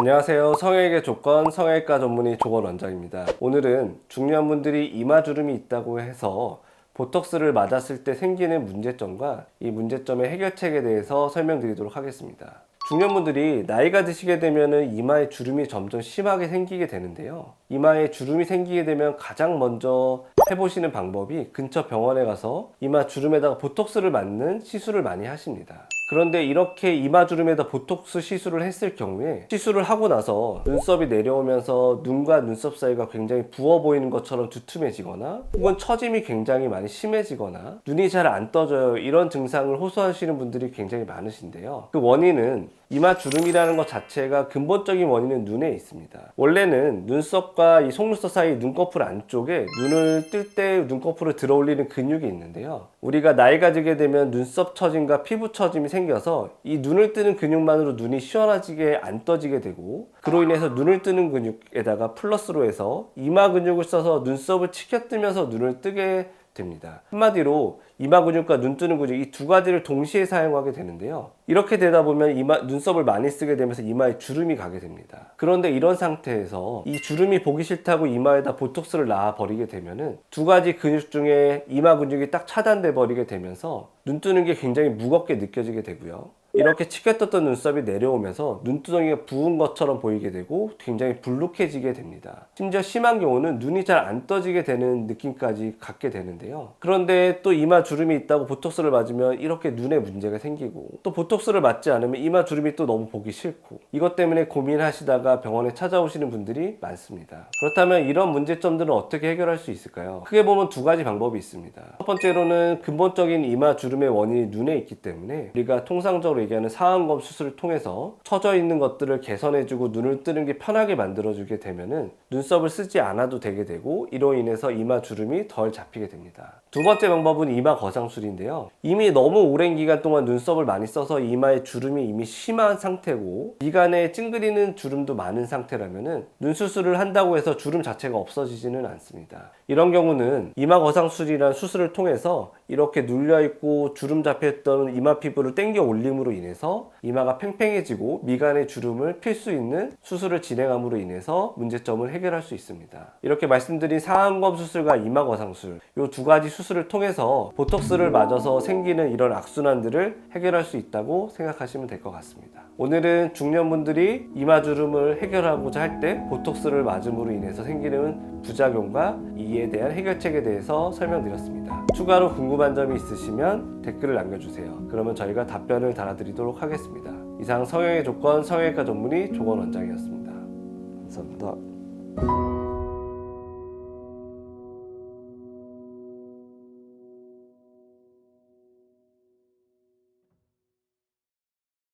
안녕하세요. 성형외과 조건 성형외과 전문의 조건 원장입니다. 오늘은 중년 분들이 이마주름이 있다고 해서 보톡스를 맞았을 때 생기는 문제점과 이 문제점의 해결책에 대해서 설명드리도록 하겠습니다. 중년분들이 나이가 드시게 되면 이마에 주름이 점점 심하게 생기게 되는데요. 이마에 주름이 생기게 되면 가장 먼저 해보시는 방법이 근처 병원에 가서 이마 주름에다가 보톡스를 맞는 시술을 많이 하십니다. 그런데 이렇게 이마주름에다 보톡스 시술을 했을 경우에 시술을 하고 나서 눈썹이 내려오면서 눈과 눈썹 사이가 굉장히 부어 보이는 것처럼 두툼해지거나 혹은 처짐이 굉장히 많이 심해지거나 눈이 잘 안 떠져요, 이런 증상을 호소하시는 분들이 굉장히 많으신데요. 그 원인은 이마주름이라는 것 자체가 근본적인 원인은 눈에 있습니다. 원래는 눈썹과 이 속눈썹 사이 눈꺼풀 안쪽에 눈을 뜰 때 눈꺼풀을 들어 올리는 근육이 있는데요. 우리가 나이가 들게 되면 눈썹 처짐과 피부 처짐이 생겨서 이 눈을 뜨는 근육만으로 눈이 시원하게 안 떠지게 되고, 그로 인해서 눈을 뜨는 근육에다가 플러스로 해서 이마 근육을 써서 눈썹을 치켜뜨면서 눈을 뜨게 됩니다. 한마디로 이마 근육과 눈 뜨는 근육, 이 두 가지를 동시에 사용하게 되는데요. 이렇게 되다 보면 눈썹을 많이 쓰게 되면서 이마에 주름이 가게 됩니다. 그런데 이런 상태에서 이 주름이 보기 싫다고 이마에다 보톡스를 놔 버리게 되면은 두 가지 근육 중에 이마 근육이 딱 차단돼 버리게 되면서 눈 뜨는 게 굉장히 무겁게 느껴지게 되고요. 이렇게 치켜떴던 눈썹이 내려오면서 눈두덩이가 부은 것처럼 보이게 되고 굉장히 불룩해지게 됩니다. 심지어 심한 경우는 눈이 잘 안 떠지게 되는 느낌까지 갖게 되는데요. 그런데 또 이마 주름이 있다고 보톡스를 맞으면 이렇게 눈에 문제가 생기고, 또 보톡스를 맞지 않으면 이마 주름이 또 너무 보기 싫고, 이것 때문에 고민하시다가 병원에 찾아오시는 분들이 많습니다. 그렇다면 이런 문제점들은 어떻게 해결할 수 있을까요? 크게 보면 두 가지 방법이 있습니다. 첫 번째로는 근본적인 이마 주름의 원인이 눈에 있기 때문에 우리가 통상적으로 얘기하는 상안검 수술을 통해서 처져 있는 것들을 개선해주고 눈을 뜨는 게 편하게 만들어주게 되면은 눈썹을 쓰지 않아도 되게 되고, 이로 인해서 이마 주름이 덜 잡히게 됩니다. 두 번째 방법은 이마 거상술인데요. 이미 너무 오랜 기간 동안 눈썹을 많이 써서 이마에 주름이 이미 심한 상태고 미간에 찡그리는 주름도 많은 상태라면은 눈 수술을 한다고 해서 주름 자체가 없어지지는 않습니다. 이런 경우는 이마 거상술이라는 수술을 통해서 이렇게 눌려있고 주름 잡혀있던 이마 피부를 당겨 올림으로 인해서 이마가 팽팽해지고 미간의 주름을 필 수 있는 수술을 진행함으로 인해서 문제점을 해결할 수 있습니다. 이렇게 말씀드린 상안검 수술과 이마 거상술, 이 두 가지 수술을 통해서 보톡스를 맞아서 생기는 이런 악순환들을 해결할 수 있다고 생각하시면 될 것 같습니다. 오늘은 중년분들이 이마주름을 해결하고자 할 때 보톡스를 맞음으로 인해서 생기는 부작용과 이에 대한 해결책에 대해서 설명드렸습니다. 추가로 궁금한 점이 있으시면 댓글을 남겨주세요. 그러면 저희가 답변을 달아드리도록 하겠습니다. 이상 성형외 조건 성형외과 전문의 조건 원장이었습니다. 감사합니다.